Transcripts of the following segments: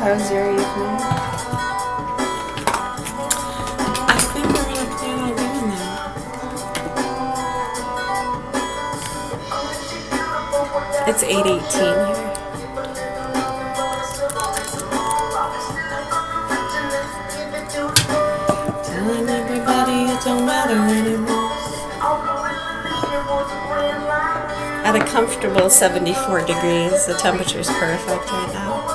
How's your evening? I think we're gonna plan on doing that. It's 8:18 here. Telling everybody it don't matter anymore. At a comfortable 74 degrees, the temperature's perfect right now.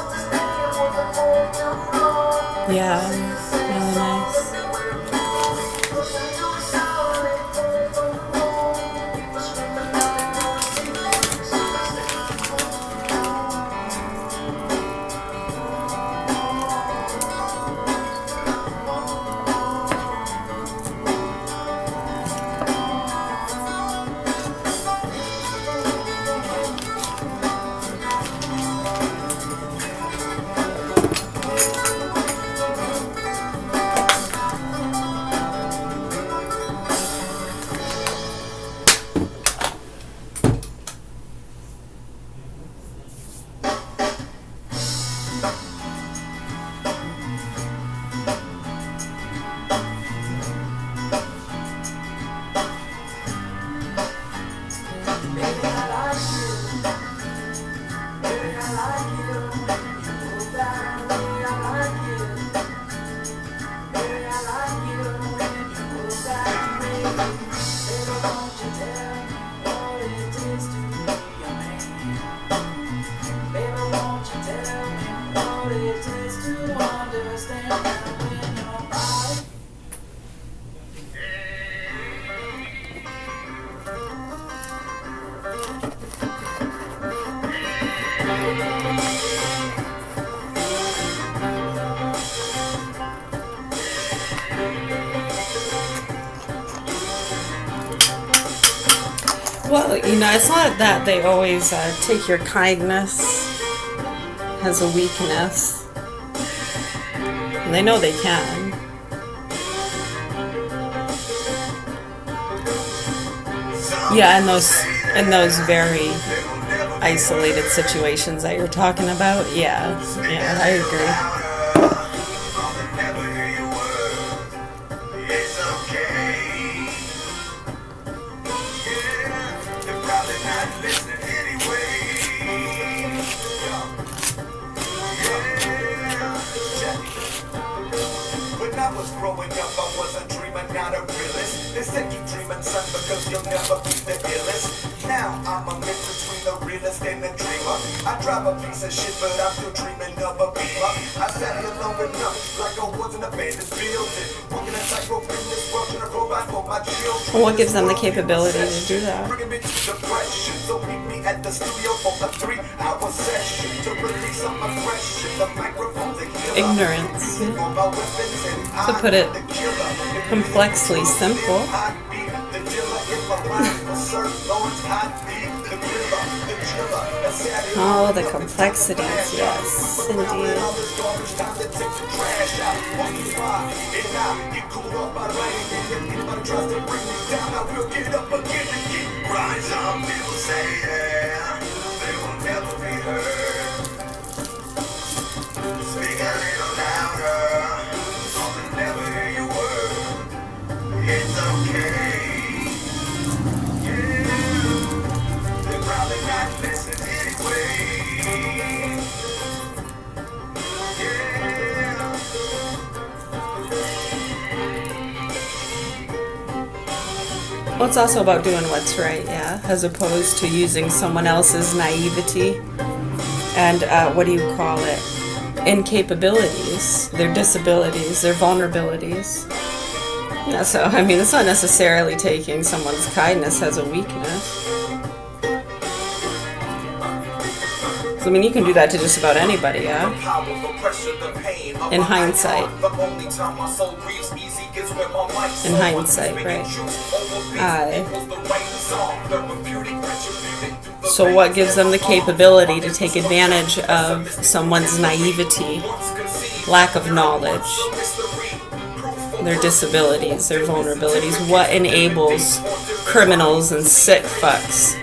Yeah, really nice. Well, it's not that they always take your kindness as a weakness. And they know they can. Yeah, in those very isolated situations that you're talking about. Yeah, I agree. Growing up, I was a dreamer, not a realist. They said you dreaming, son, because you'll never be the illest. Now I'm a mix between the realist and the dreamer. I drive a piece of shit, but I'm still dreaming of a beamer. I sat here long enough, like I was in a abandoned building. Walking a tightrope in this world, in a robot for my children. Well, what gives them the capability to do that? Bringing me to depression, so meet me at the studio for a 3-hour session to release some aggression. The microphone's a killer. Ignorance. To put it complexly simple. Oh, the complexities, yes, indeed. It's okay. Yeah. They're probably not listening anyway. Yeah. Well, it's also about doing what's right, yeah, as opposed to using someone else's naivety and what do you call it? Incapabilities, their disabilities, their vulnerabilities. Yeah, so, I mean, it's not necessarily taking someone's kindness as a weakness. So, I mean, you can do that to just about anybody, yeah? In hindsight. In hindsight, right. So what gives them the capability to take advantage of someone's naivety, lack of knowledge, their disabilities, their vulnerabilities? What enables criminals and sick fucks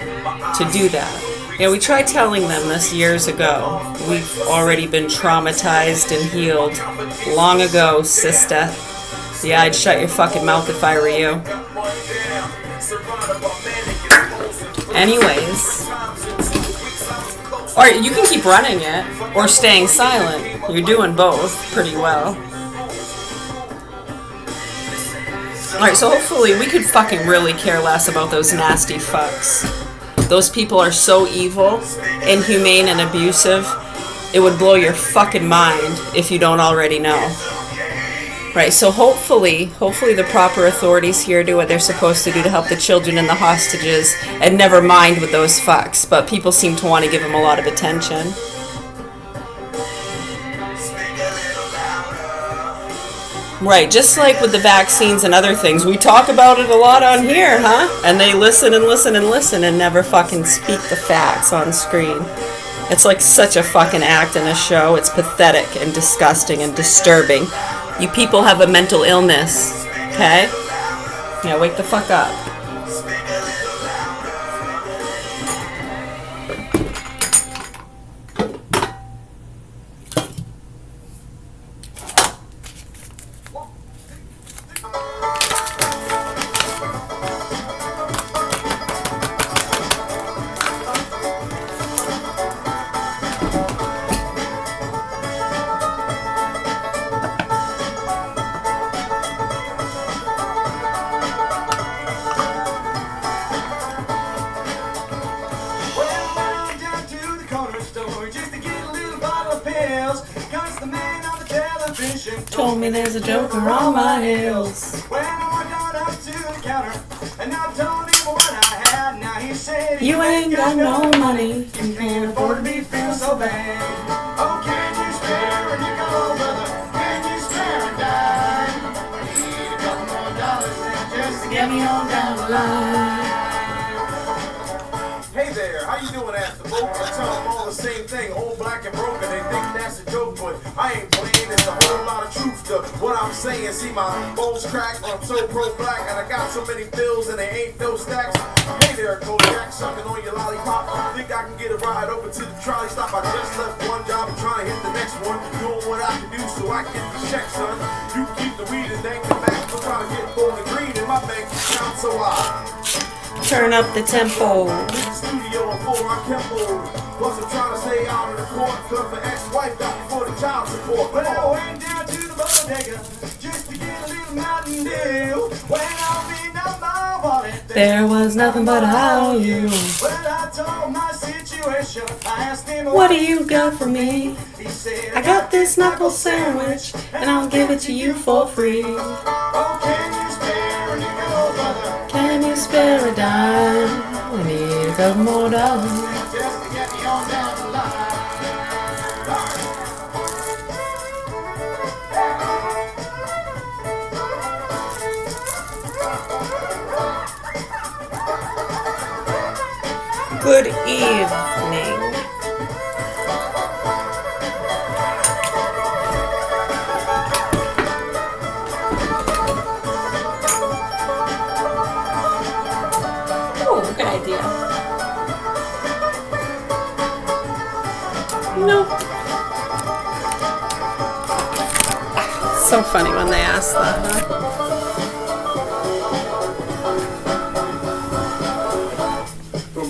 to do that? Yeah, we tried telling them this years ago. We've already been traumatized and healed long ago, sister. Yeah, I'd shut your fucking mouth if I were you. Anyways. Or you can keep running it, or staying silent. You're doing both pretty well. Alright, so hopefully we could fucking really care less about those nasty fucks. Those people are so evil, inhumane, and abusive. It would blow your fucking mind if you don't already know. Right, so hopefully the proper authorities here do what they're supposed to do to help the children and the hostages, and never mind with those fucks. But people seem to want to give them a lot of attention. Right, just like with the vaccines and other things, we talk about it a lot on here, huh? And they listen and listen and listen and never fucking speak the facts on screen. It's like such a fucking act in a show. It's pathetic and disgusting and disturbing. You people have a mental illness, okay? Yeah, wake the fuck up. Told me there's a joker on my heels. When I got up to the counter and I told him what I had, now he said you ain't got no money. You can't afford to be feel so bad. Oh, can you spare a nickel, brother? Can you spare a dime? I need a couple more dollars now just to get me on down the line. Hey there, how you doing, after folks? I tell them all the same thing, old black and broken. They think that's a joke, but I ain't playing. It's a whole lot of truth to what I'm saying. See my bones crack, I'm so pro-black, and I got so many bills and they ain't no stacks. Hey there, Kojak, sucking on your lollipop. Think I can get a ride over to the trolley stop? I just left one job and trying to hit the next one, doing what I can do so I can get the check, son. You can keep the weed and then come back. I'm trying to get gold and green in my bank account, so I turn up the tempo. Studio and 4 on Kempo. Plus I'm trying to stay out of the court, cause the ex-wife got me for the child support. But I went down to the bodega just to get a little Mountain Dew. When I opened up my wallet, there was nothing but a value. Well, I told my situation. I asked him, what do you got for me? He said, I got this knuckle sandwich and I'll give it to you for free. Oh, can you spare a nickel, brother? Can you spare a dime? I need a couple more dollars just to get me on down the line. Good evening. Oh, good idea. Nope. So funny when they ask that, huh?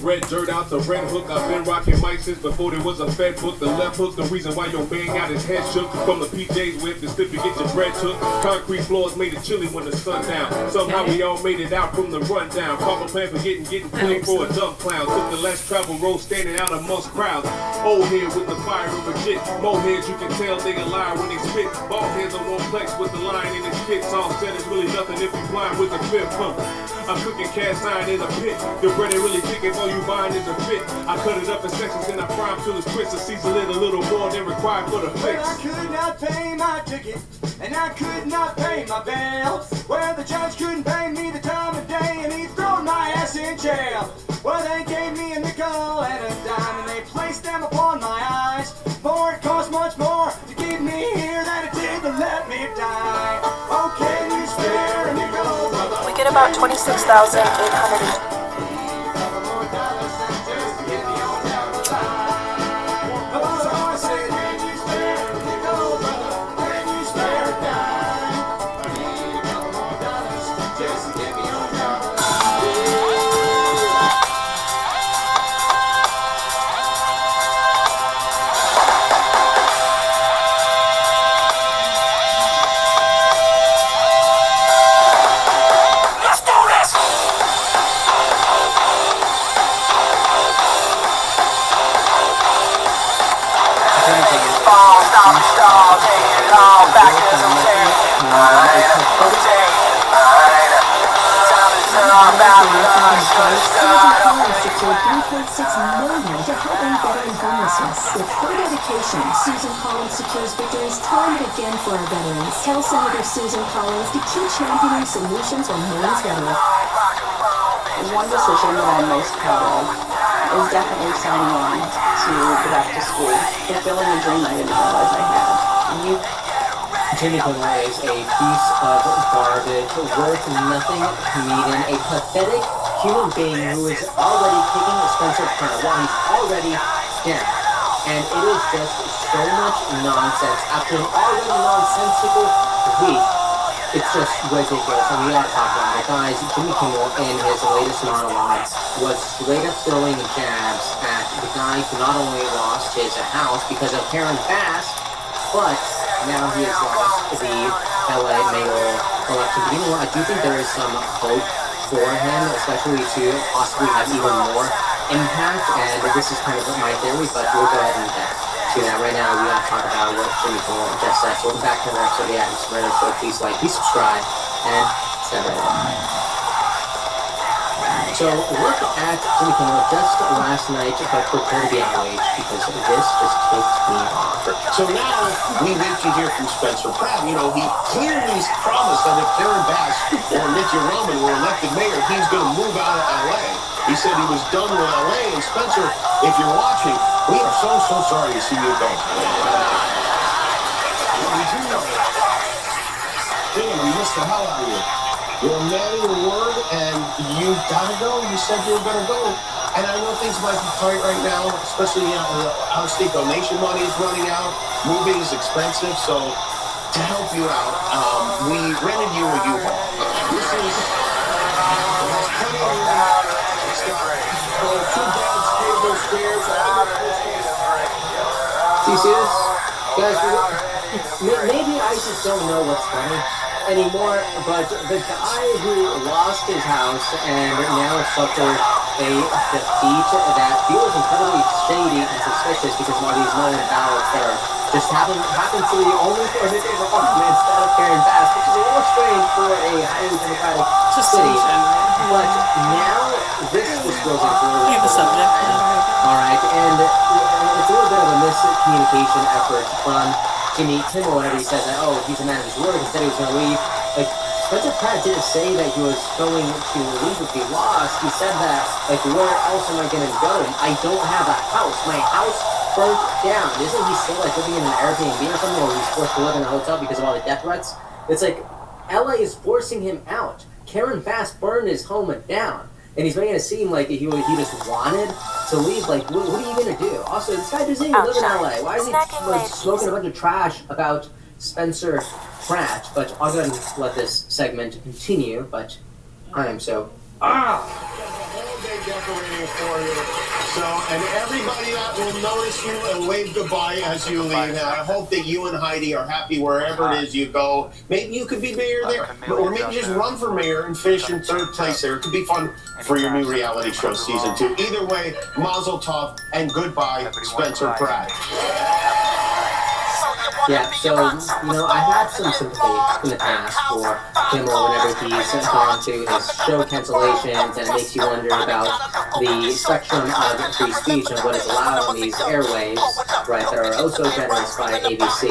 Red dirt out the red hook. I've been rocking mics since before there was a fed book. The left hook, the reason why your man got his head shook. From the PJs with the slip to get your bread took. Concrete floors made it chilly when the sun down. Somehow we all made it out from the rundown. Papa plan for getting played for a dumb clown. Took the less traveled road standing out amongst crowds. Old head with the fire of legit. More heads you can tell they a liar when they spit. Bald heads on one plex with the line in his pit. Song said it's really nothing if you blind with the fifth pump. I'm cooking cast iron in a pit. The bread ain't really thick if all you buying is a bit. I cut it up in sections and I fry them till it's crisp. I season it a little more than required for the fix. Well, I could not pay my ticket and I could not pay my bail. Well, the judge couldn't pay me the time of day and he thrown my ass in jail. Well, they gave me a nickel and a dime and they placed them upon my eyes. For it cost much more to keep me here than it did to let me die. Oh, can you spare a nickel, brother? We get about 26,800. stall, taking it all back as I'm taking mine. Time is all about love, start up. Secured $3.6 million to help end veteran homelessness. With her dedication, Susan Collins secures victories time and again for our veterans. Tell Senator Susan Collins to keep championing solutions on Maine's veterans. One decision that I'm most proud of is definitely signing on to go back to school, fulfilling a dream I didn't realize I had. Jimmy Kimmel is a piece of garbage, worth nothing, comedian, a pathetic human being who is already kicking Spencer Pratt while he's already down. And it is just so much nonsense. After an already nonsensical week, it's just ridiculous. And we gotta talk about it. Guys, Jimmy Kimmel in his latest monologue was straight up throwing jabs at the guy who not only lost his house because of Karen Bass, but now he has lost the LA mayoral election. But you know what? I do think there is some hope for him, especially to possibly have even more impact. And this is kind of my theory, but we'll go ahead and do that right now. We gotta talk about what Jimmy Kimmel just said. So welcome back to the next of the Atmosphere. So please like, please subscribe, and stay right. So look at Jimmy Kimmel just last night, but prepare to be outraged because this just takes me off. So now we wait to hear from Spencer Pratt. You know, he clearly promised that if Karen Bass or Mickey Roman were elected mayor, he's going to move out of LA. He said he was done with LA. And Spencer, if you're watching, we are so sorry to see you go. We do know it. Damn, we missed the hell out of you. You're a man of your word, and you gotta go. You said you were gonna go. And I know things might be tight right now, especially out-of-state donation money is running out. Moving is expensive, so to help you out, we rented you a U-Haul. This is plenty of room. It's got 2 beds, tables, chairs. Do you see this? Guys, maybe I just don't know what's funny anymore, but the guy who lost his house and now suffered a defeat that feels incredibly shady and suspicious because of all these million ballots that are just happen to be only for his apartment instead of Karen Bass, which is a little strange for a highly democratic city. But now this just goes into a little bit. Subject. Alright, and it's a little bit of a miscommunication effort from Jimmy Kimmel whenever he says that, oh, he's a man of his word, he said he was going to leave. Like, Spencer Pratt didn't say that he was going to leave if he lost. He said that, like, where else am I going to go? I don't have a house. My house burnt down. Isn't he still, like, living in an Airbnb or something, or he's forced to live in a hotel because of all the death threats? It's like, LA is forcing him out. Karen Bass burned his home down. And he's making it seem like he just wanted to leave. Like, what are you going to do? Also, this guy doesn't even live in LA. Why is he like, smoking a bunch of trash about Spencer Pratt? But I'll go ahead and let this segment continue. But I am so... Decorating for you. So, and everybody that will notice you and wave goodbye as you leave. And I hope that you and Heidi are happy wherever it is you go. Maybe you could be mayor there, or maybe just run for mayor and finish in 3rd place there. It could be fun for your new reality show season 2. Either way, mazel tov and goodbye, Spencer Pratt. Yeah, so, you know, I had some sympathy in the past for Kimmel whenever he's gone to his show cancellations, and it makes you wonder about the spectrum of free speech and what is allowed on these airwaves, right, that are oh so generous by ABC.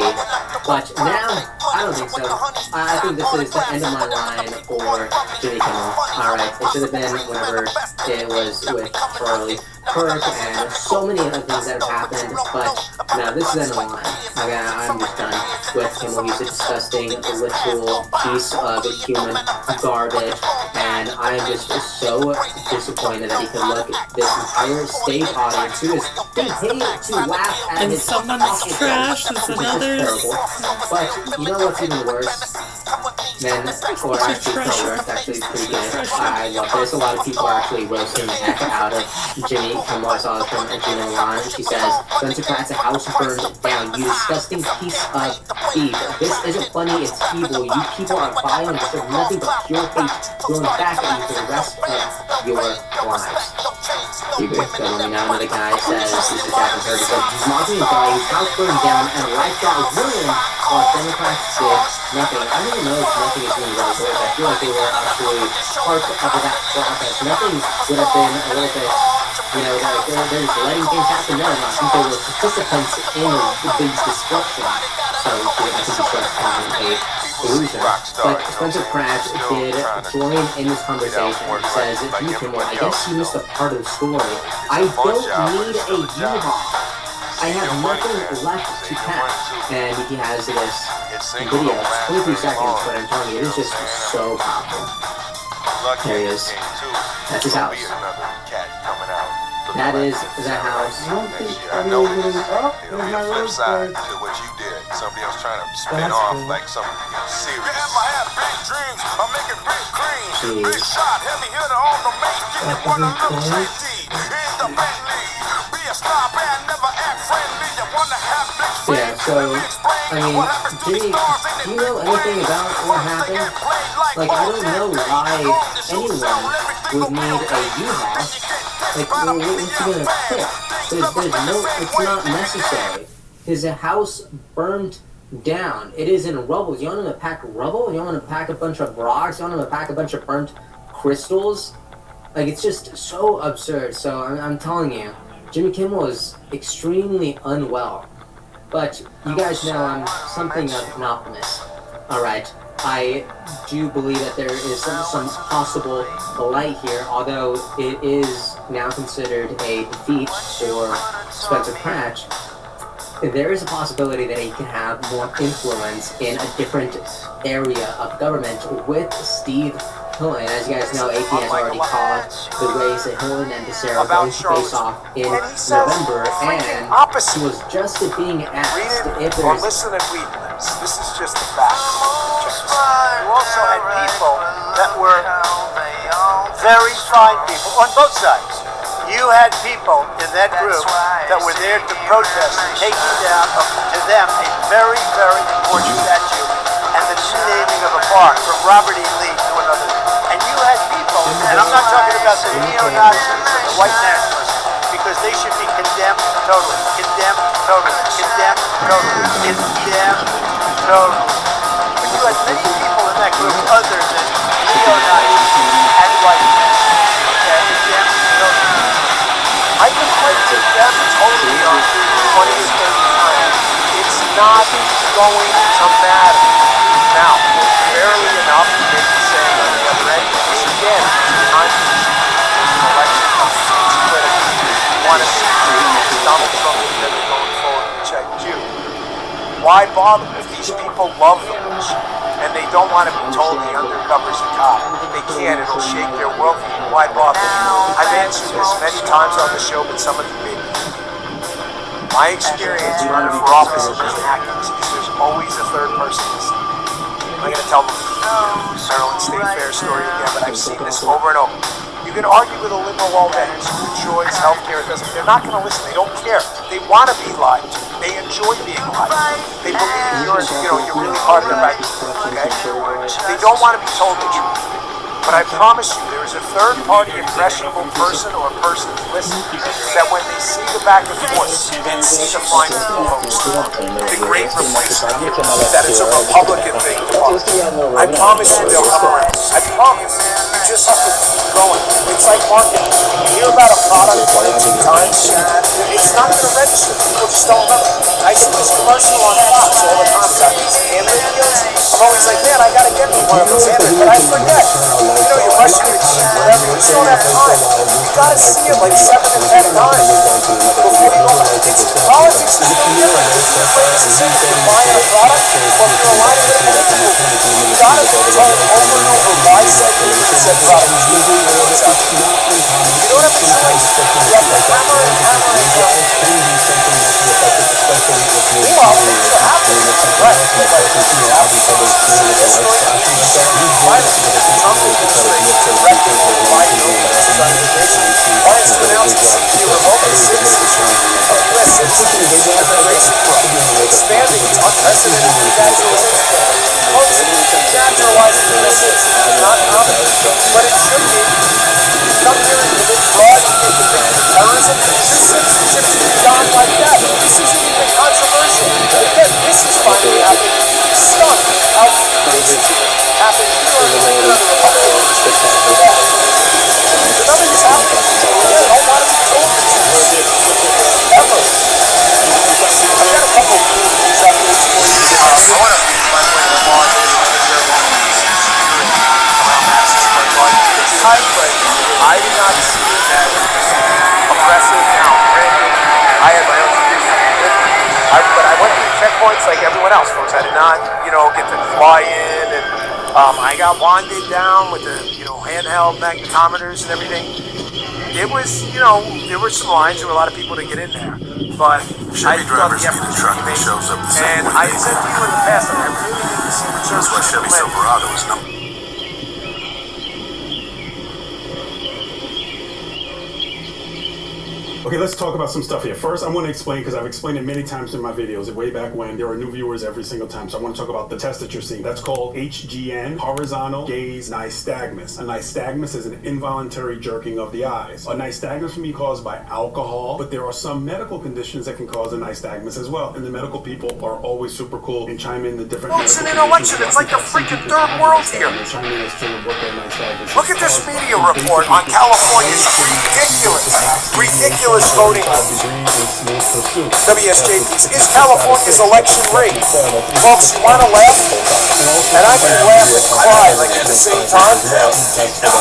But now, I don't think so. I think this is the end of my line for Jimmy Kimmel. Alright, it should have been whenever it was with Charlie Kirk and so many other things that have happened, but now this is the end of my line. I'm just done with Kimmel. He's a disgusting, literal piece of human garbage, and I'm just so disappointed that he could look at this entire state audience who is being paid to laugh at And his someone's awful trash jokes, is which is just another's. terrible. But you know what's even worse? then, or actually Kroger, it's actually pretty good. I love this. A lot of people are actually roasting the heck out of Jimmy Kimmel. I saw this from Gina Milan. She says, Spencer Pratt's house burned down. You disgusting piece of beef. This isn't funny, it's evil. You people are vile and deserve nothing but pure hate thrown back at you for the rest of your lives. You agree? So let me know. Another guy says, this is Jack and Heard, says, he's mocking a guy whose house burned down and life got ruined while Democrats did nothing. I don't even know if nothing is being really good. I feel like they were actually part of that process. Nothing would have been a little bit, you know, like they're just letting things happen. No, I think they were participants in the destruction. So I think it's just a illusion. But Spencer Pratt did join in this conversation. He says, Jimmy Kimmel, I guess you missed a part of the story. I don't need a U-Haul. I have nothing left to pack. And he has this video. It's 23 seconds, but I'm telling you, it is just so powerful. There he is. That's his house. That is the house. It'll be a flip side to what you did. Somebody else trying to spin off like some serious. Yeah, so, I mean, Jimmy, do you know anything about what happened? Like, I don't know why anyone would need a U-Haul. Like, what's he gonna pick? There's no, it's not necessary. His house burned down. It is in rubble. You want him to pack rubble? You want him to pack a bunch of rocks? You want him to pack a bunch of burnt crystals? Like, it's just so absurd. So, I'm telling you, Jimmy Kimmel is extremely unwell. But you guys know I'm something of an optimist. Alright, I do believe that there is some possible light here, although it is now considered a defeat for Spencer Pratt. There is a possibility that he can have more influence in a different area of government with Steve Hillen. As you guys know, AP has already called the race that Hillen and DeSera going to face off in November, and he was just being asked if there's... listen and read this. This is just the facts. You also had people that were very fine people on both sides. You had people in that group that were there to protest and taking down, to them, a very, very important statue and the renaming of a park from Robert E. Lee to another. And you had people, and I'm not talking about the neo-Nazis and the white nationalists, because they should be condemned totally. Condemned totally. Condemned totally. Condemned totally. But you had many people in that group other than neo-Nazis and white nationalists. Okay? Condemned totally. I can play with them totally on 20 or 30 times. It's not going to matter. Now, barely enough, maybe saying on the other end, again, I'm election want to see Donald Trump together going forward, which I do. Why bother if these people love the Bush and they don't want to be told the undercover's a cop? They can't, it'll shake their worldview. Why bother? I've answered this many times on the show, but some of you maybe. My experience running for office in actors is there's always a third person listening. I'm going to tell the Maryland State Fair story again, but I've seen this over and over. You can argue with a liberal all day. School choice, healthcare, they're not going to listen. They don't care. They want to be lied to. They enjoy being lied to. They believe you're really part of their right. Okay? They don't want to be told the truth. But I promise you, there is a third-party impressionable person or persons listening that when they see the back and forth and see the flying post, the great replacement, that it's a Republican thing to vote. I promise you they'll come around. I promise. You just have to keep going. It's like marketing. You hear about a product 22 times, it's not going to register. People just don't remember. I see this commercial on Fox all the time about these ham videos. I'm always like, man, I got to get me one of those ham videos, but I forget. You know, you brush your teeth, whatever, you just don't have time. You gotta see it like 7 to 10 times before you go. Politics is no different. It's the way it's the same. If you're buying a product, or if you're aligning with an individual, you gotta be told over and over why said product is good. You don't have a choice. You have to hammer and hammer and hammer. Meanwhile, things are happening. Right. people like see history, see violence. Trump administration directed over Biden administration plans to announce the revoking citizenship of U.S. citizens as immigration growth, expanding its unprecedented denaturalization program. Folks, denaturalizing U.S. citizens is not common, but it should be. Come here and commit fraud, you get convicted of terrorism. Your citizenship should be gone like that. This isn't even controversial. Because this is finally happening. Stuff out basically happened here on the Republican Party. So nothing's happening. I don't want to be told this. Ever. I've got a couple of news updates for you. I want to, by the way, applaud the time frame. I did not see it as aggressive now. Granted, I had my own but I went through checkpoints like everyone else, folks. I did not, get to fly in, and I got wanded down with the, handheld magnetometers and everything. It was, there were some lines. There were a lot of people to get in there, but I thought the effort was pretty amazing. And I said to you in the past, I really need to see the service. That's why Chevy Silverado is number. Okay, let's talk about some stuff here. First, I want to explain, because I've explained it many times in my videos, way back when. There are new viewers every single time, so I want to talk about the test that you're seeing. That's called HGN, horizontal gaze nystagmus. A nystagmus is an involuntary jerking of the eyes. A nystagmus can be caused by alcohol, but there are some medical conditions that can cause a nystagmus as well. And the medical people are always super cool and chime in the different. Well, it's an election. It's like the freaking third world here. Look at this media report on California's ridiculous voting. WSJPs. Is California's election rigged? Folks, you want to laugh? And I can laugh and cry like at the same time.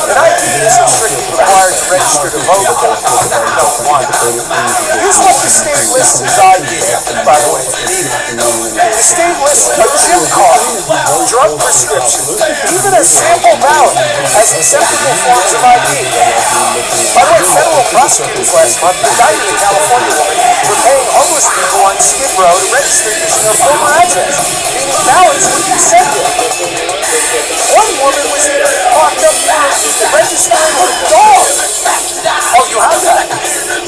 An ID isn't strictly required to register to vote. Here's what the state lists as ID, by the way. The state lists a chip card, drug prescription, even a sample ballot as acceptable forms of ID. By the way, federal prosecutors last month indicted a California woman for paying homeless people on Skid Row to register using their former address, meaning ballots would be sent there. One woman was even locked up for registering her dog. Oh, you have that?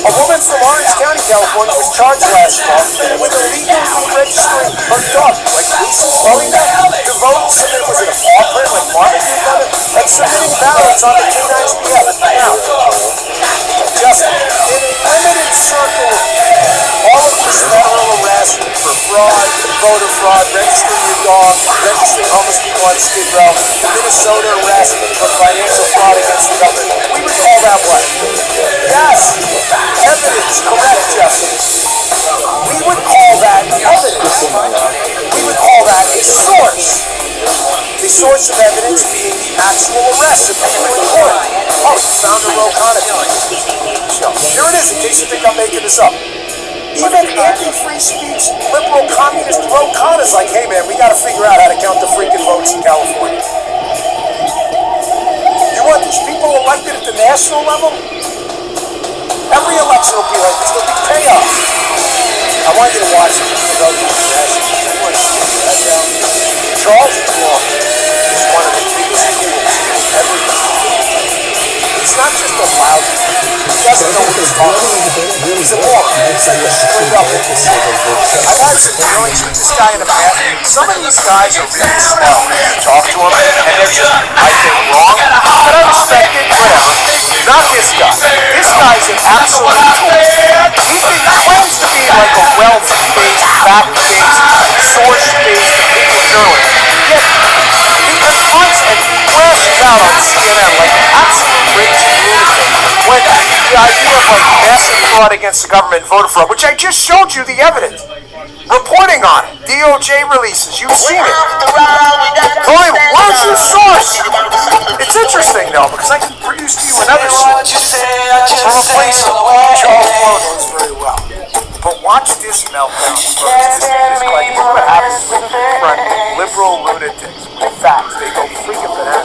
A woman from Orange County, California, was charged last month with illegally registering her dog, like Lucy Bolinga, to vote. Submit, was it a paw print, like Martin did on it? And submitting ballots on the K9's behalf. Now, just in a limited circle, all of this federal harassment for fraud, voter fraud, registering your dog, registering homeless people on Skid Row, Minnesota harassment for financial fraud against the government, we would call that what? Yes, evidence, correct, Justice. We would call that evidence. We would call that a source. The source of evidence being the actual arrests of people in court. Oh, found a Ro Khanna. Here it is, in case you think I'm making this up. Even anti-free speech, liberal communist Ro Khanna's like, hey man, we gotta figure out how to count the freaking votes in California. You want these people elected at the national level? Every election will be like this. There'll be chaos. I want you to watch it. Charles is one of the biggest fools ever. He's not just a lousy. He doesn't know what he's talking about. He's a moron. He's like a straight up imbecile. I've had some dealings with this guy in the past. Some of these guys are really smart. You talk to them, and they're just, I think, wrong. But I respect it, whatever. Not this guy. This guy's an absolute tool. He claims to be like a wealth-based, fact-based, source-based opinion journalist. Yet, he confronts and crashes out on CNN like an absolute raging lunatic when the idea of like massive fraud against the government, voter fraud, which I just showed you the evidence, reporting on it, DOJ releases, you've seen it. Boy, where's your source? It's interesting though, because I can produce to you another source from a place Charles knows very well. But watch this meltdown first. This is like what happens with different liberal lunatics with facts. They go freaking bananas.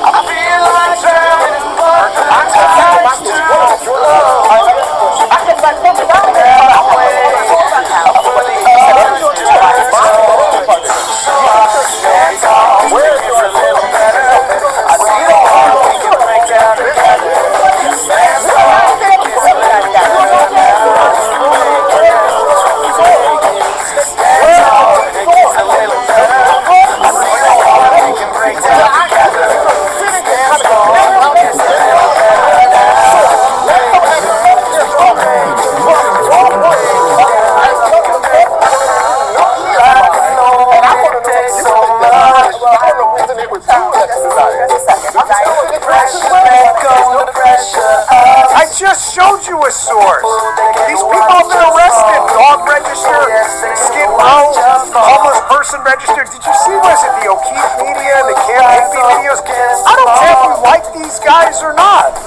person registered. Did you see, was it the O'Keefe media and the Camp Hippie videos? I don't care if you like these guys or not. You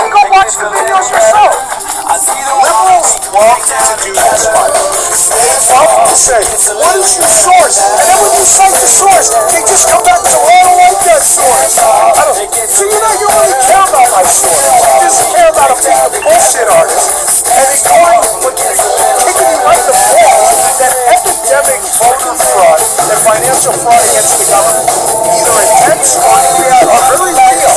can go watch the videos yourself. Liberals love to do this fight. They love to say, what is your source? And then when you cite the source, they just come back to, oh, I don't like that source. So you know, you only care about my source. You just care about a big bullshit artist. And they go on kicking you right in the balls that epidemic voter fraud and financial fraud against the government, either intense or real, are very real.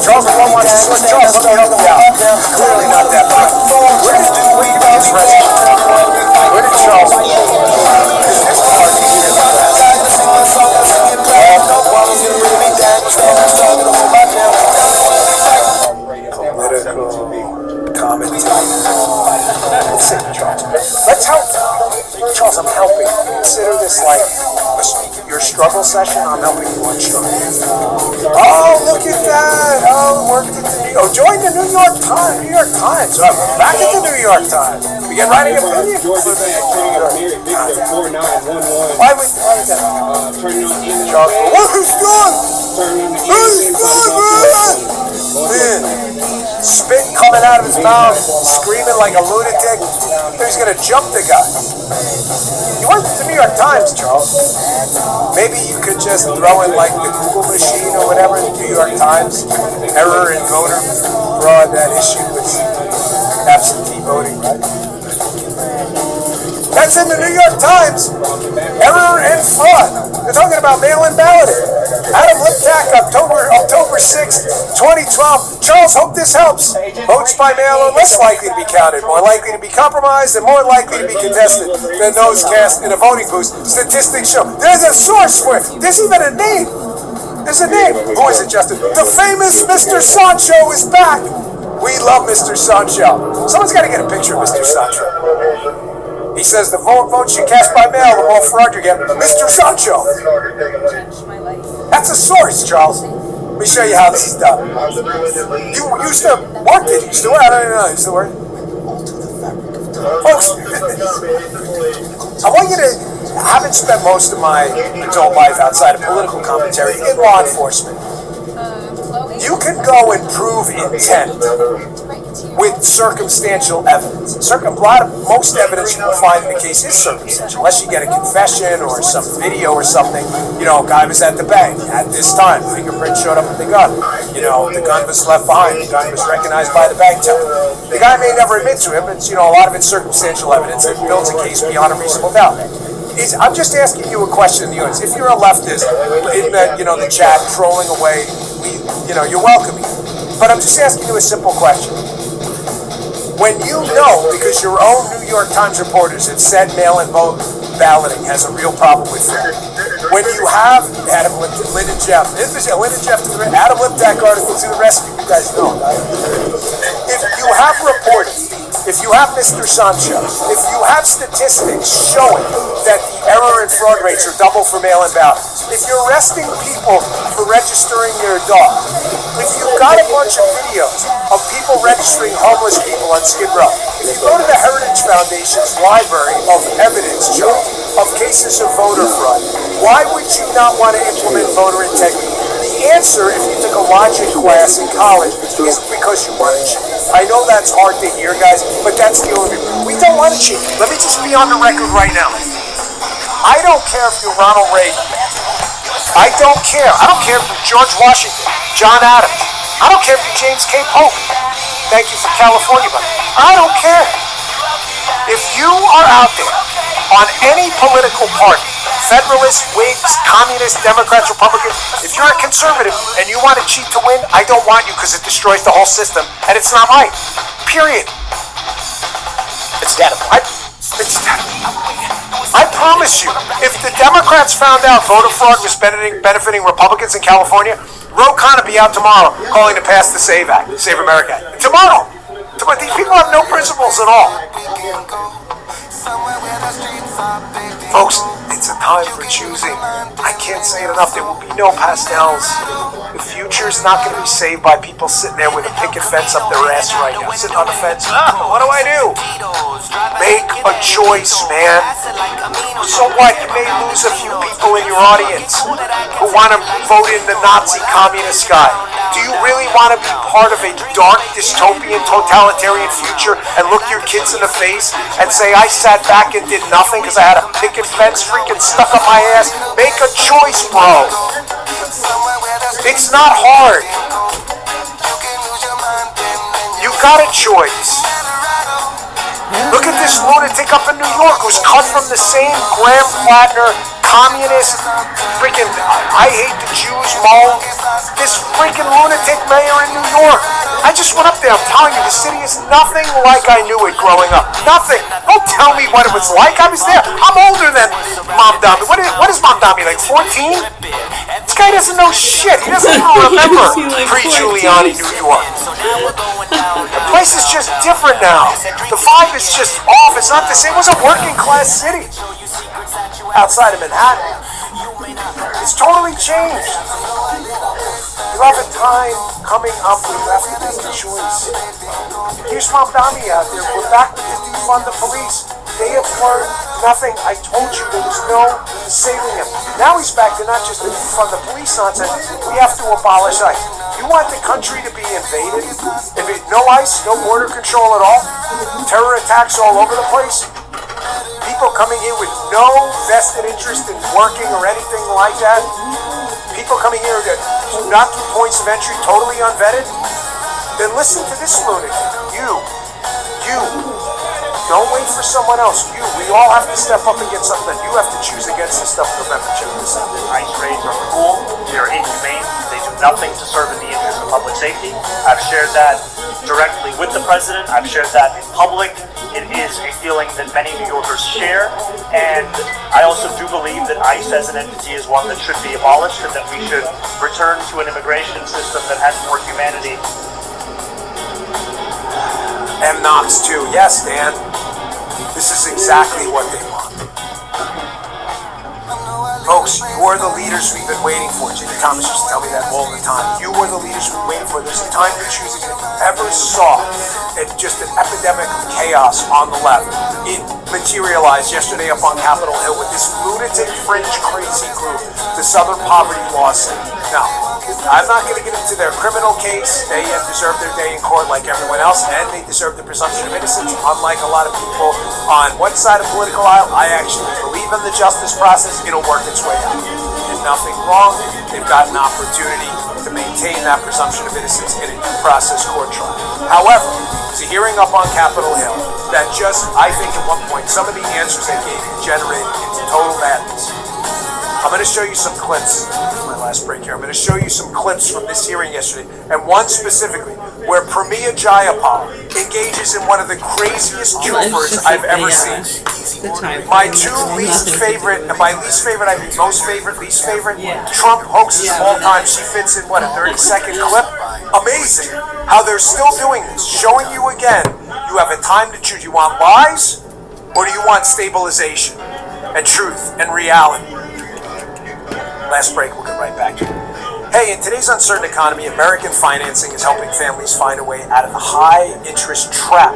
Charles Brown wants to switch Charles, let me help him out. Clearly not that bad. Where did this register? Where did Charles go? Because this party political commentary. Let's see, Charles. Let's help. Charles, I'm helping. Consider this like your struggle session. I'm helping you unstruggle. Oh, look at that. Oh, worked at the join the New York Times. New York Times. Back at the New York Times. We get writing opinion. Why would that? Charles, what is good? Who's good, man? Spit coming out of his mouth, screaming like a lunatic. He's gonna jump the guy. You went to the New York Times, Charles. Maybe you could just throw in like the Google machine or whatever, the New York Times, error in voter fraud, that issue with absentee voting, right? That's in the New York Times. Error and fraud. They're talking about mail-in balloting. Adam Liptak, October 6th, 2012. Charles, hope this helps. Votes by mail are less likely to be counted, more likely to be compromised, and more likely to be contested than those cast in a voting booth. Statistics show. There's a source for it. There's even a name. There's a name. Who is it, Justin? The famous Mr. Sancho is back. We love Mr. Sancho. Someone's got to get a picture of Mr. Sancho. He says the votes you cast by mail, the more fraud you get. Mr. Sancho. That's a source, Charles. Let me show you how this is done. You used to work it. You used to work. I don't even know. You used to work. Folks, I want you to. I haven't spent most of my adult life outside of political commentary in law enforcement. You can go and prove intent with circumstantial evidence. Most evidence you will find in the case is circumstantial, unless you get a confession or some video or something. You know, a guy was at the bank at this time, fingerprints showed up with the gun. You know, the gun was left behind, the gun was recognized by the bank teller. The guy may never admit to it, but a lot of it's circumstantial evidence that builds a case beyond a reasonable doubt. I'm just asking you a question in the audience. If you're a leftist in the chat trolling away, you're welcome. But I'm just asking you a simple question. When you know, because your own New York Times reporters have said mail-in vote balloting has a real problem with fraud, when you have Adam Liptak article to the rescue, you guys know, right? If you have reported, if you have Mr. Sancho, if you have statistics showing that the error and fraud rates are double for mail-in ballots, if you're arresting people for registering their dog, if you've got a bunch of videos of people registering homeless people on Skid Row, if you go to the Heritage Foundation's library of evidence, Joe, of cases of voter fraud, why would you not want to implement voter integrity? The answer, if you took a logic class in college, is because you want to cheat. I know that's hard to hear, guys, but that's the only reason. We don't want to cheat. Let me just be on the record right now. I don't care if you're Ronald Reagan. I don't care. I don't care if you're George Washington, John Adams. I don't care if you're James K. Polk. Thank you for California, but I don't care. If you are out there on any political party, Federalists, Whigs, Communists, Democrats, Republicans, if you're a conservative and you want to cheat to win, I don't want you because it destroys the whole system and it's not right. Period. It's dead. I promise you, if the Democrats found out voter fraud was benefiting Republicans in California, Ro Khanna would be out tomorrow calling to pass the SAVE Act, Save America Act. Tomorrow. These people have no principles at all. Folks, it's a time for choosing. I can't say it enough. There will be no pastels. The future's not going to be saved by people sitting there with a picket fence up their ass right now. Sitting on the fence. What do I do? Make a choice, man. So what? You may lose a few people in your audience who want to vote in the Nazi communist guy. Do you really want to be part of a dark, dystopian, totalitarian future and look your kids in the face and say, I sat back and did nothing because I had a picket fence freaking stuck up my ass? Make a choice, bro. It's not hard. You got a choice. Look at this lunatic up in New York who's cut from the same Graham Plattner communist freaking I hate the Jews mold. This freaking lunatic mayor in New York. I just went up there. I'm telling you, the city is nothing like I knew it growing up. Nothing. Don't tell me what it was like. I was there. I'm older than Mom Dami. What is Mom Dami, like 14? This guy doesn't know shit. He doesn't even remember pre-Giuliani New York. The place is just different now. The vibe is just off. It's not the same. It was a working class city outside of Manhattan. It's totally changed. You have a time coming up where you have to make a choice. Here's Mom Dami out there. We're back with the defund the police. They have learned nothing. I told you there was no saving him. Now he's back to not just the defund the police nonsense. We have to abolish ICE. You want the country to be invaded? No ICE, no border control at all? Terror attacks all over the place? People coming here with no vested interest in working or anything like that? People coming here not through points of entry, totally unvetted? Then listen to this lunatic. You. Don't wait for someone else. We all have to step up and get something done. You have to choose against this stuff. November, check this out. ICE raids are cruel. They are inhumane. They do nothing to serve in the interest of public safety. I've shared that directly with the president. I've shared that in public. It is a feeling that many New Yorkers share. And I also do believe that ICE as an entity is one that should be abolished and that we should return to an immigration system that has more humanity. M. Knox too. Yes, Dan. This is exactly what they want. Folks, you are the leaders we've been waiting for. Jimmy Thomas used to tell me that all the time. You are the leaders we've been waiting for. There's a time for choosing. If you ever saw just an epidemic of chaos on the left, it materialized yesterday up on Capitol Hill with this lunatic, fringe, crazy group, the Southern Poverty Law Center. Now, I'm not going to get into their criminal case. They deserve their day in court like everyone else, and they deserve the presumption of innocence. Unlike a lot of people on one side of the political aisle, I actually believe in the justice process. It'll work its way out. They did nothing wrong. They've got an opportunity to maintain that presumption of innocence in a due process court trial. However, there's a hearing up on Capitol Hill that just, I think at one point, some of the answers they gave generated into total madness. I'm going to show you some clips. My last break here. I'm going to show you some clips from this hearing yesterday, and one specifically where Pramila Jayapal engages in one of the craziest troopers I've ever seen. My two least favorite, and by least favorite I mean most favorite, least favorite, Trump hoaxes of all time. She fits in, what, a 30-second clip? Amazing how they're still doing this, showing you again, you have a time to choose. You want lies, or do you want stabilization and truth and reality? Last break, we'll get right back to it. Hey, in today's uncertain economy, American financing is helping families find a way out of the high-interest trap.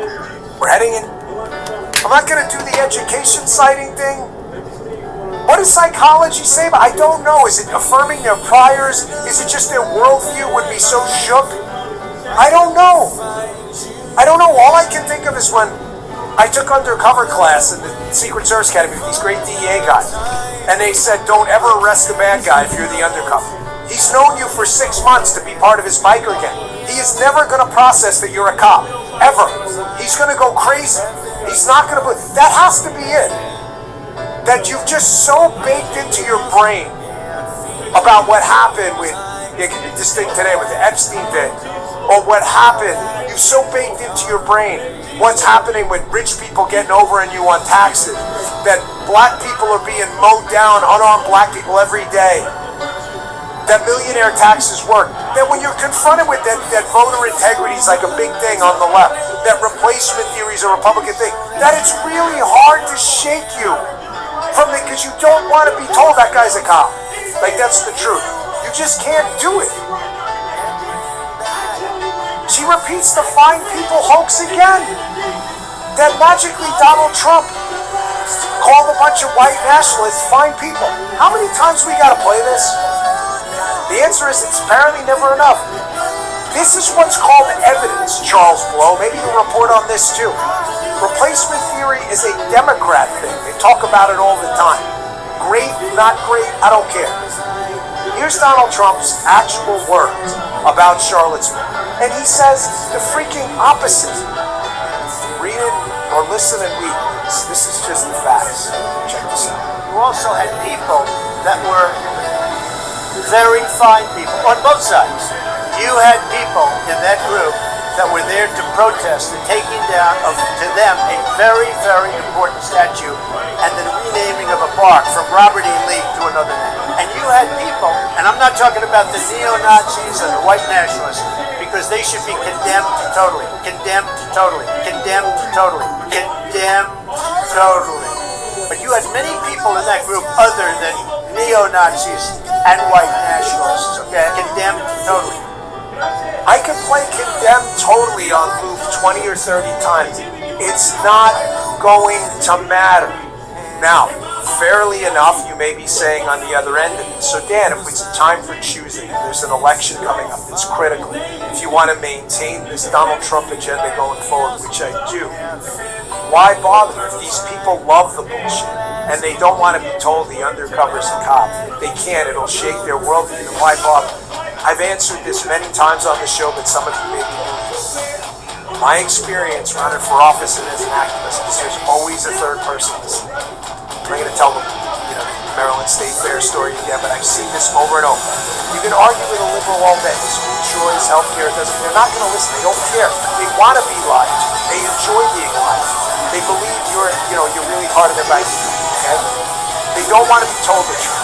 We're heading in. I'm not going to do the education citing thing. What does psychology say? I don't know. Is it affirming their priors? Is it just their worldview would be so shook? I don't know. All I can think of is when I took undercover class in the Secret Service Academy with these great DEA guys. And they said, don't ever arrest a bad guy if you're the undercover. He's known you for 6 months to be part of his biker gang. He is never going to process that you're a cop. Ever. He's going to go crazy. He's not going to... That has to be it. That you've just so baked into your brain about what happened with this thing today with the Epstein thing. Or what happened. You've so baked into your brain what's happening with rich people getting over on you on taxes, that black people are being mowed down, unarmed black people every day. that millionaire taxes work, that when you're confronted with that voter integrity is like a big thing on the left, that replacement theory is a Republican thing, that it's really hard to shake you from it because you don't want to be told that guy's a cop. Like, that's the truth. You just can't do it. She repeats the fine people hoax again. That magically Donald Trump called a bunch of white nationalists fine people. How many times we gotta play this? The answer is it's apparently never enough. This is what's called evidence, Charles Blow. Maybe you'll report on this too. Replacement theory is a Democrat thing. They talk about it all the time. Great, not great, I don't care. Here's Donald Trump's actual words about Charlottesville. And he says the freaking opposite. Read it or listen and read this. This is just the facts. Check this out. You also had people that were very fine people on both sides. You had people in that group that were there to protest the taking down of, to them, a very, very important statue and the renaming of a park from Robert E. Lee to another name. And you had people, and I'm not talking about the neo-Nazis and the white nationalists, because they should be condemned totally, condemned totally, condemned totally, condemned totally. But you had many people in that group other than neo-Nazis and white nationalists, okay? Condemned totally. I can play condemned totally on loop 20 or 30 times. It's not going to matter. Now, fairly enough, you may be saying on the other end of it, so Dan, if it's time for choosing, there's an election coming up that's critical. If you want to maintain this Donald Trump agenda going forward, which I do, why bother? If these people love the bullshit and they don't want to be told the undercover's a cop, they can't, it'll shake their worldview, then why bother? I've answered this many times on the show, but some of you may be new. My experience running for office and as an activist is there's always a third person listening. I'm not going to tell them, the Maryland State Fair story again, but I've seen this over and over. You can argue with a liberal all day. School choice, healthcare, they're not going to listen. They don't care. They want to be lied to. They enjoy being lied to. They believe you're really part of their bank account, okay? They don't want to be told the truth.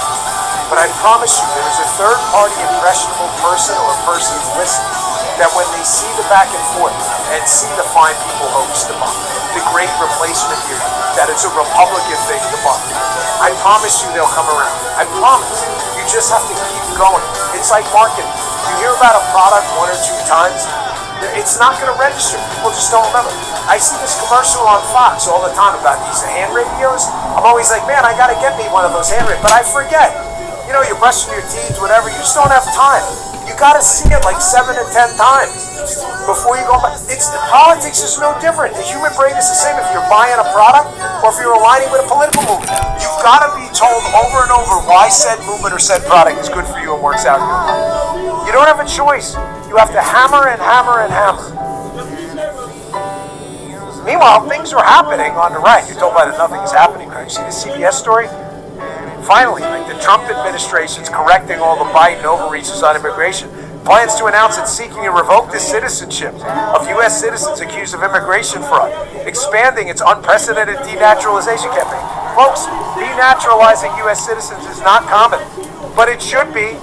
But I promise you, there is a third-party impressionable person or persons listening that when they see the back and forth and see the fine people hoax debunk, the great replacement theory, that it's a Republican thing debunk, I promise you they'll come around. I promise. You just have to keep going. It's like marketing. You hear about a product one or two times, it's not going to register. People just don't remember. I see this commercial on Fox all the time about these hand radios. I'm always like, man, I got to get me one of those hand radios, but I forget. You're brushing your teeth, whatever, you just don't have time. You gotta see it like 7 to 10 times before you go back. Politics is no different. The human brain is the same if you're buying a product or if you're aligning with a political movement. You've gotta be told over and over why said movement or said product is good for you and works out in your life. You don't have a choice. You have to hammer and hammer and hammer. Meanwhile, things are happening on the right. You're told by that nothing is happening, right? You see the CBS story? Finally, the Trump administration's correcting all the Biden overreaches on immigration. Plans to announce it's seeking to revoke the citizenship of U.S. citizens accused of immigration fraud, expanding its unprecedented denaturalization campaign. Folks, denaturalizing U.S. citizens is not common, but it should be.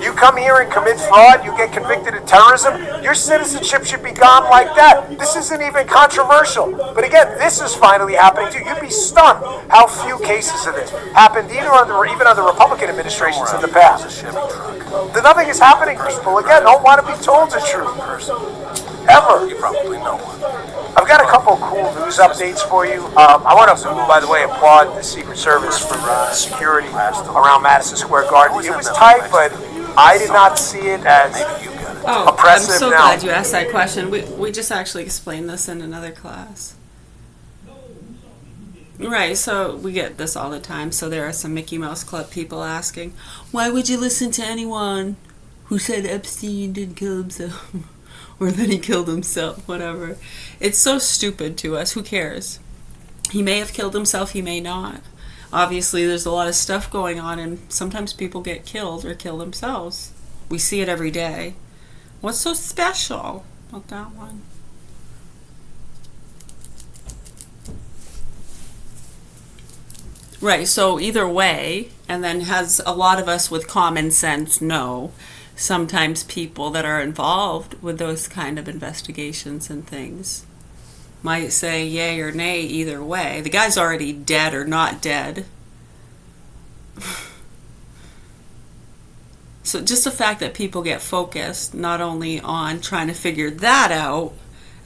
You come here and commit fraud, you get convicted of terrorism, your citizenship should be gone like that. This isn't even controversial. But again, this is finally happening too. You'd be stunned how few cases of this happened even under Republican administrations in the past. Nothing is happening. People, again, don't want to be told the truth. Ever. You probably know one. I've got a couple cool news updates for you. I want to, by the way, applaud the Secret Service for security around Madison Square Garden. It was tight, but I did not see it as oppressive. I'm so now. glad you asked that question. We just actually explained this in another class. Right, so we get this all the time. So there are some Mickey Mouse Club people asking, why would you listen to anyone who said Epstein didn't kill himself? Or that he killed himself, whatever. It's so stupid to us. Who cares? He may have killed himself, he may not. Obviously, there's a lot of stuff going on, and sometimes people get killed or kill themselves. We see it every day. What's so special about that one? Right, so either way, and then has a lot of us with common sense know sometimes people that are involved with those kind of investigations and things might say yay or nay either way. The guy's already dead or not dead. So just the fact that people get focused not only on trying to figure that out,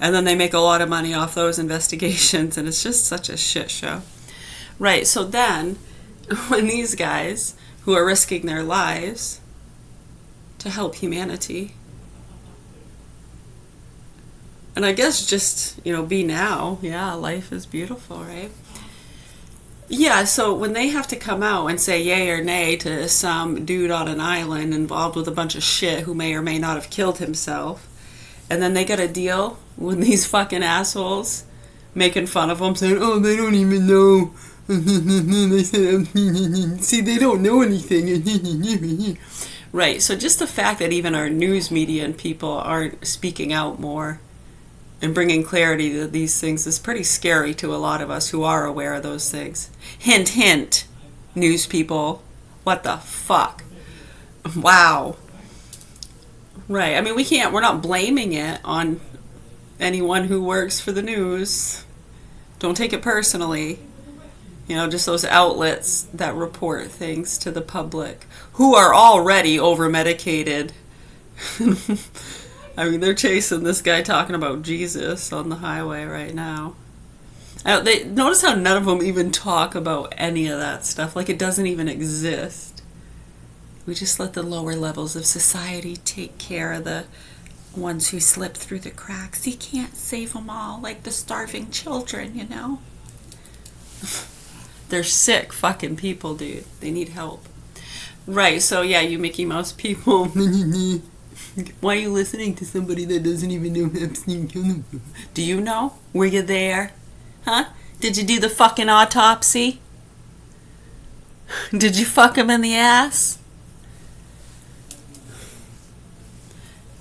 and then they make a lot of money off those investigations, and it's just such a shit show. Right, so then when these guys who are risking their lives to help humanity, and I guess just, be now, yeah, life is beautiful, right? Yeah, so when they have to come out and say yay or nay to some dude on an island involved with a bunch of shit who may or may not have killed himself, and then they got to deal with these fucking assholes making fun of them, saying, oh, they don't even know. They said, see, they don't know anything. Right, so just the fact that even our news media and people aren't speaking out more and bringing clarity to these things is pretty scary to a lot of us who are aware of those things. Hint, hint, news people. What the fuck? Wow. Right, I mean, we're not blaming it on anyone who works for the news. Don't take it personally. Just those outlets that report things to the public who are already over-medicated. I mean, they're chasing this guy talking about Jesus on the highway right now. Notice how none of them even talk about any of that stuff. Like it doesn't even exist. We just let the lower levels of society take care of the ones who slip through the cracks. You can't save them all, like the starving children, They're sick fucking people, dude. They need help. Right, so yeah, you Mickey Mouse people. Why are you listening to somebody that doesn't even know Epstein killed him? Do you know? Were you there? Huh? Did you do the fucking autopsy? Did you fuck him in the ass?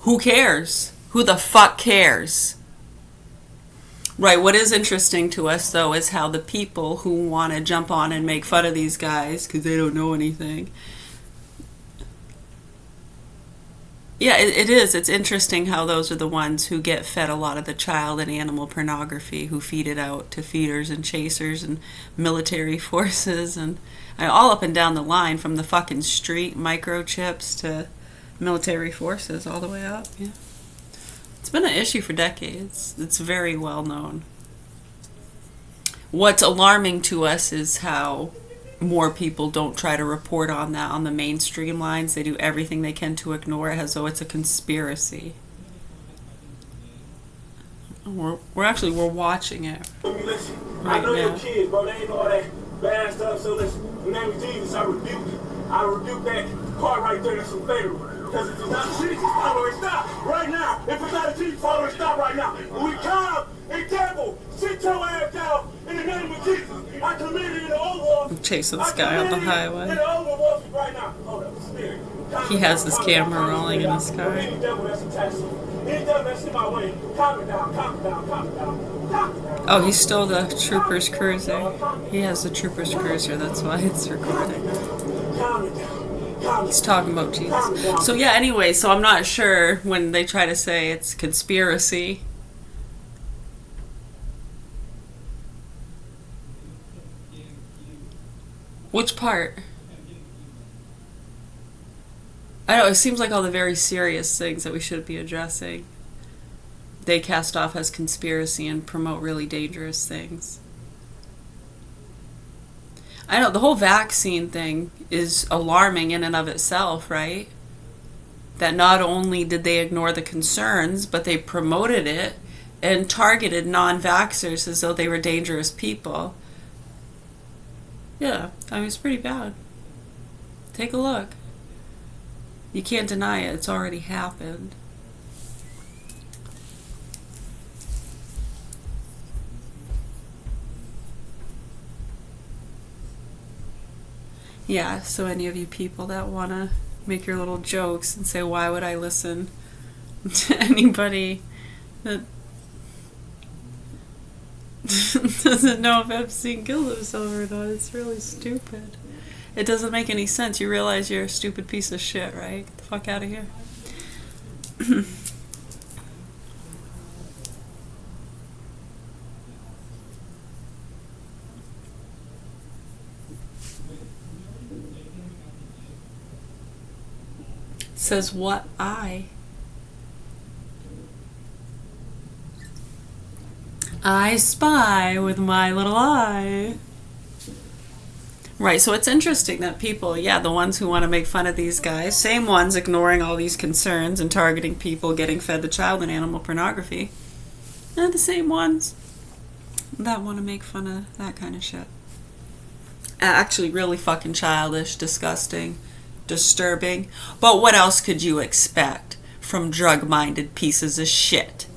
Who cares? Who the fuck cares? Right, what is interesting to us, though, is how the people who want to jump on and make fun of these guys because they don't know anything. Yeah, it is. It's interesting how those are the ones who get fed a lot of the child and animal pornography, who feed it out to feeders and chasers and military forces and all up and down the line, from the fucking street microchips to military forces all the way up. Yeah. It's been an issue for decades. It's very well known. What's alarming to us is how more people don't try to report on that on the mainstream lines. They do everything they can to ignore it as though it's a conspiracy. We're watching it Listen, right I know now. your kids, bro. They ain't all that bad stuff. So listen, in the name of Jesus, I rebuke it. I rebuke that part right there. That's some fatal. Because if it's not Jesus, follow it, stop right now. If it's not Jesus, follow it, stop right now. When we come and devil, sit your ass down in the name of Jesus. I committed in the Oval. I'm chasing this guy on the highway. In the Oval right now. Hold up, spirit. He has his camera rolling in his car. Any devil that's attached to me, any devil that's in my way, calm it down, calm it down, calm it down, calm it down. Oh, he stole the Trooper's Cruiser. He has the Trooper's Cruiser, that's why it's recording. Calm it down. He's talking about Jesus. So yeah, anyway, so I'm not sure when they try to say it's conspiracy. Which part? I don't know, it seems like all the very serious things that we should be addressing, they cast off as conspiracy and promote really dangerous things. I know, the whole vaccine thing is alarming in and of itself, right? That not only did they ignore the concerns, but they promoted it and targeted non-vaxxers as though they were dangerous people. Yeah, I mean, it's pretty bad. Take a look. You can't deny it, it's already happened. Yeah, so any of you people that want to make your little jokes and say, why would I listen to anybody that... doesn't know if Epstein killed himself or not. It's really stupid. It doesn't make any sense. You realize you're a stupid piece of shit, right? Get the fuck out of here. Says what I spy with my little eye. Right, so it's interesting that people, yeah, the ones who want to make fun of these guys, same ones ignoring all these concerns and targeting people getting fed the child and animal pornography, they're the same ones that want to make fun of that kind of shit. Actually, really fucking childish, disgusting, disturbing. But what else could you expect from drug-minded pieces of shit?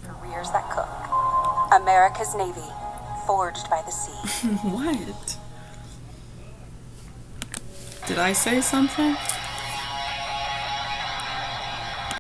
Careers that cook. America's Navy, forged by the sea. What? Did I say something?